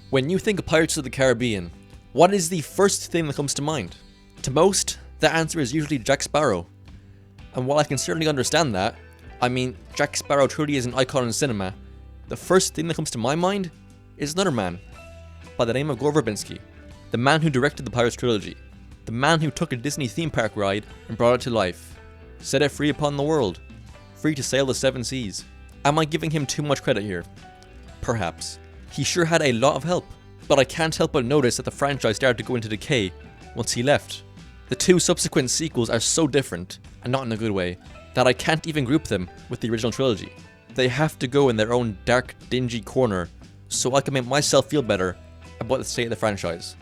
When you think of Pirates of the Caribbean, what is the first thing that comes to mind? To most, the answer is usually Jack Sparrow. And while I can certainly understand that, I mean, Jack Sparrow truly is an icon in cinema, the first thing that comes to my mind is another man, by the name of Gore Verbinski, the man who directed the Pirates trilogy, the man who took a Disney theme park ride and brought it to life, set it free upon the world, free to sail the seven seas. Am I giving him too much credit here? Perhaps. He sure had a lot of help, but I can't help but notice that the franchise started to go into decay once he left. The two subsequent sequels are so different, and not in a good way, that I can't even group them with the original trilogy. They have to go in their own dark, dingy corner so I can make myself feel better about the state of the franchise.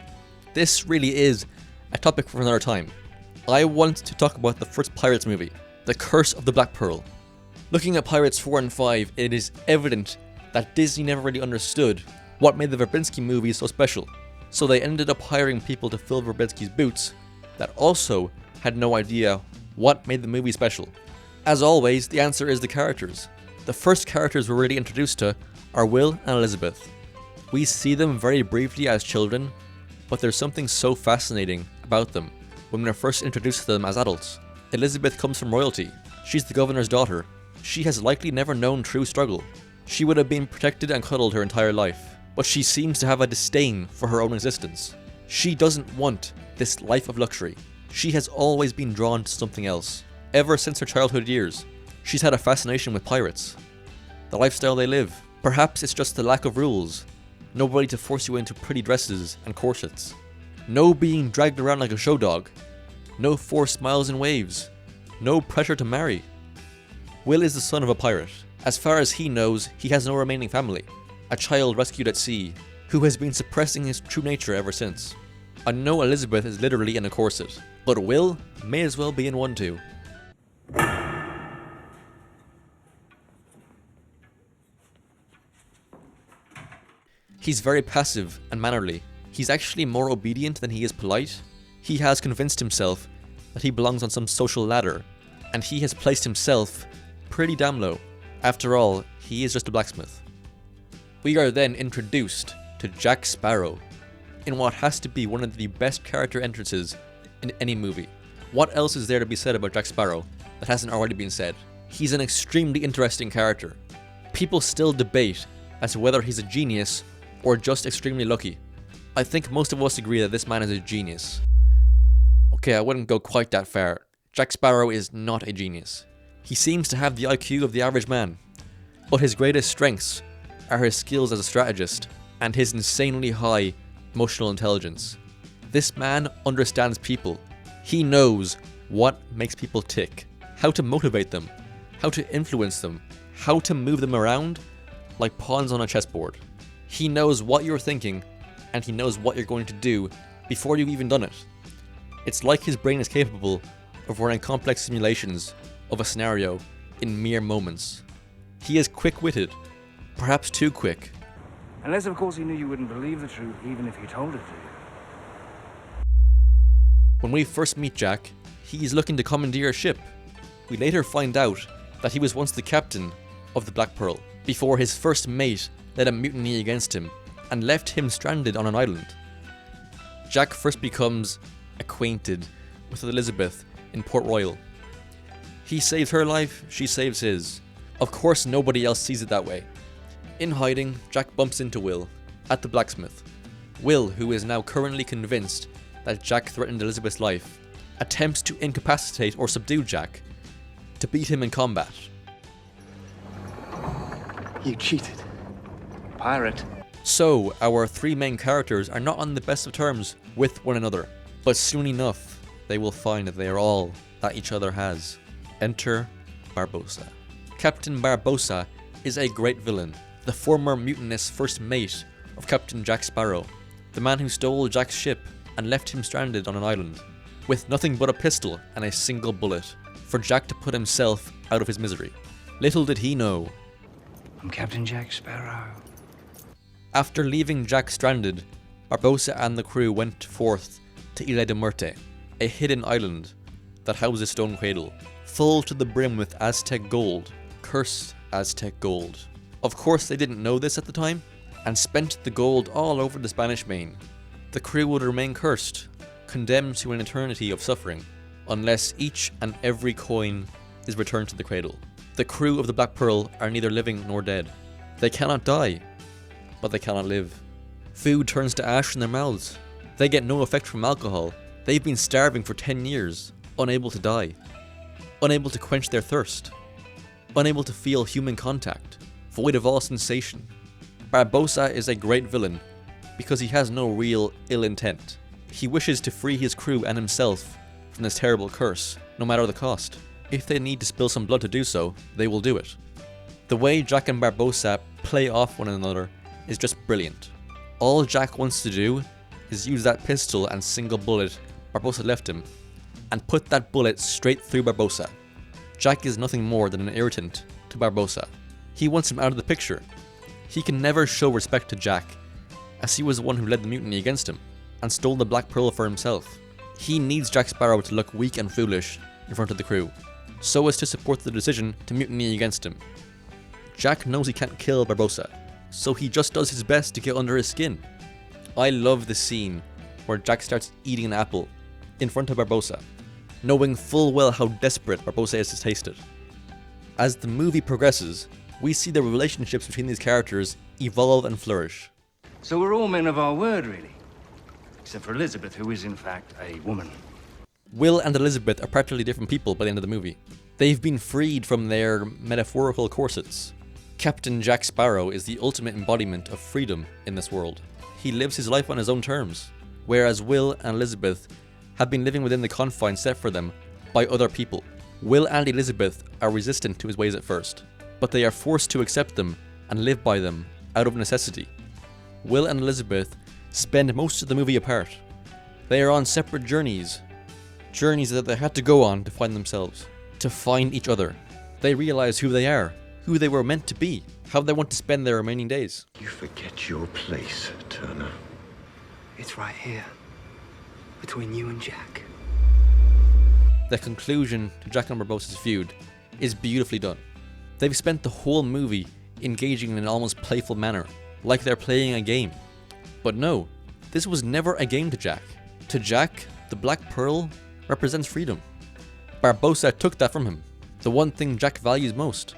This really is a topic for another time. I want to talk about the first Pirates movie, The Curse of the Black Pearl. Looking at Pirates 4 and 5, it is evident that Disney never really understood what made the Verbinski movies so special, so they ended up hiring people to fill Verbinski's boots that also had no idea what made the movie special. As always, the answer is the characters. The first characters we're really introduced to are Will and Elizabeth. We see them very briefly as children, but there's something so fascinating about them when we're first introduced to them as adults. Elizabeth comes from royalty. She's the governor's daughter. She has likely never known true struggle. She would have been protected and cuddled her entire life, but she seems to have a disdain for her own existence. She doesn't want this life of luxury. She has always been drawn to something else. Ever since her childhood years, she's had a fascination with pirates. The lifestyle they live. Perhaps it's just the lack of rules. Nobody to force you into pretty dresses and corsets. No being dragged around like a show dog. No forced smiles and waves. No pressure to marry. Will is the son of a pirate. As far as he knows, he has no remaining family. A child rescued at sea, who has been suppressing his true nature ever since. I know Elizabeth is literally in a corset, but Will may as well be in one too. He's very passive and mannerly. He's actually more obedient than he is polite. He has convinced himself that he belongs on some social ladder, and he has placed himself pretty damn low. After all, he is just a blacksmith. We are then introduced to Jack Sparrow, in what has to be one of the best character entrances in any movie. What else is there to be said about Jack Sparrow that hasn't already been said? He's an extremely interesting character. People still debate as to whether he's a genius or just extremely lucky. I think most of us agree that this man is a genius. Okay, I wouldn't go quite that far. Jack Sparrow is not a genius. He seems to have the IQ of the average man, but his greatest strengths are his skills as a strategist and his insanely high emotional intelligence. This man understands people. He knows what makes people tick, how to motivate them, how to influence them, how to move them around like pawns on a chessboard. He knows what you're thinking, and he knows what you're going to do before you've even done it. It's like his brain is capable of running complex simulations of a scenario in mere moments. He is quick-witted, perhaps too quick. Unless, of course, he knew you wouldn't believe the truth, even if he told it to you. When we first meet Jack, he's looking to commandeer a ship. We later find out that he was once the captain of the Black Pearl, before his first mate led a mutiny against him and left him stranded on an island. Jack first becomes acquainted with Elizabeth in Port Royal. He saves her life, she saves his. Of course, nobody else sees it that way. In hiding, Jack bumps into Will at the blacksmith. Will, who is now currently convinced that Jack threatened Elizabeth's life, attempts to incapacitate or subdue Jack to beat him in combat. You cheated. Pirate. So, our three main characters are not on the best of terms with one another, but soon enough, they will find that they are all that each other has. Enter Barbossa. Captain Barbossa is a great villain, the former mutinous first mate of Captain Jack Sparrow, the man who stole Jack's ship and left him stranded on an island, with nothing but a pistol and a single bullet, for Jack to put himself out of his misery. Little did he know. I'm Captain Jack Sparrow. After leaving Jack stranded, Barbossa and the crew went forth to Isla de Muerte, a hidden island that houses a stone cradle, full to the brim with Aztec gold, cursed Aztec gold. Of course they didn't know this at the time, and spent the gold all over the Spanish Main, the crew would remain cursed, condemned to an eternity of suffering, unless each and every coin is returned to the cradle. The crew of the Black Pearl are neither living nor dead. They cannot die, but they cannot live. Food turns to ash in their mouths. They get no effect from alcohol. They've been starving for 10 years, unable to die, unable to quench their thirst, unable to feel human contact, void of all sensation. Barbossa is a great villain because he has no real ill intent. He wishes to free his crew and himself from this terrible curse, no matter the cost. If they need to spill some blood to do so, they will do it. The way Jack and Barbossa play off one another is just brilliant. All Jack wants to do is use that pistol and single bullet Barbossa left him, and put that bullet straight through Barbossa. Jack is nothing more than an irritant to Barbossa. He wants him out of the picture. He can never show respect to Jack, as he was the one who led the mutiny against him, and stole the Black Pearl for himself. He needs Jack Sparrow to look weak and foolish in front of the crew, so as to support the decision to mutiny against him. Jack knows he can't kill Barbossa, so he just does his best to get under his skin. I love the scene where Jack starts eating an apple in front of Barbossa, knowing full well how desperate Barbossa is to taste it. As the movie progresses, we see the relationships between these characters evolve and flourish. So we're all men of our word, really. Except for Elizabeth, who is in fact a woman. Will and Elizabeth are practically different people by the end of the movie. They've been freed from their metaphorical corsets. Captain Jack Sparrow is the ultimate embodiment of freedom in this world. He lives his life on his own terms, whereas Will and Elizabeth have been living within the confines set for them by other people. Will and Elizabeth are resistant to his ways at first, but they are forced to accept them and live by them out of necessity. Will and Elizabeth spend most of the movie apart. They are on separate journeys that they had to go on to find themselves, to find each other. They realize who they are, who they were meant to be, how they want to spend their remaining days. You forget your place, Turner. It's right here, between you and Jack. The conclusion to Jack and Barbossa's feud is beautifully done. They've spent the whole movie engaging in an almost playful manner, like they're playing a game. But no, this was never a game to Jack. To Jack, the Black Pearl represents freedom. Barbossa took that from him, the one thing Jack values most.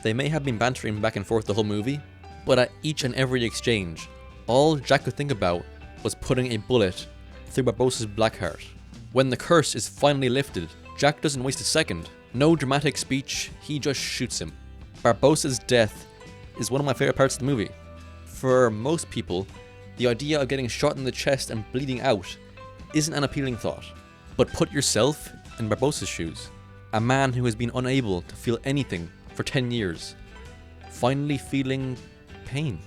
They may have been bantering back and forth the whole movie, but at each and every exchange, all Jack could think about was putting a bullet through Barbossa's black heart. When the curse is finally lifted, Jack doesn't waste a second. No dramatic speech, he just shoots him. Barbossa's death is one of my favorite parts of the movie. For most people, the idea of getting shot in the chest and bleeding out isn't an appealing thought. But put yourself in Barbossa's shoes, a man who has been unable to feel anything for 10 years, finally feeling pain,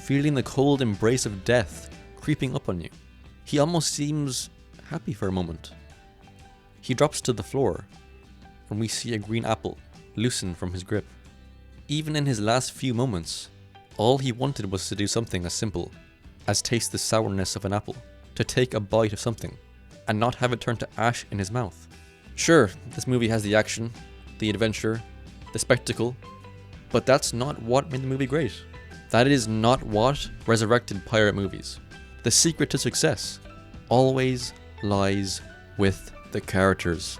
feeling the cold embrace of death creeping up on you. He almost seems happy for a moment. He drops to the floor, and we see a green apple loosen from his grip. Even in his last few moments, all he wanted was to do something as simple as taste the sourness of an apple, to take a bite of something, and not have it turn to ash in his mouth. Sure, this movie has the action, the adventure, the spectacle, but that's not what made the movie great. That is not what resurrected pirate movies. The secret to success always lies with the characters.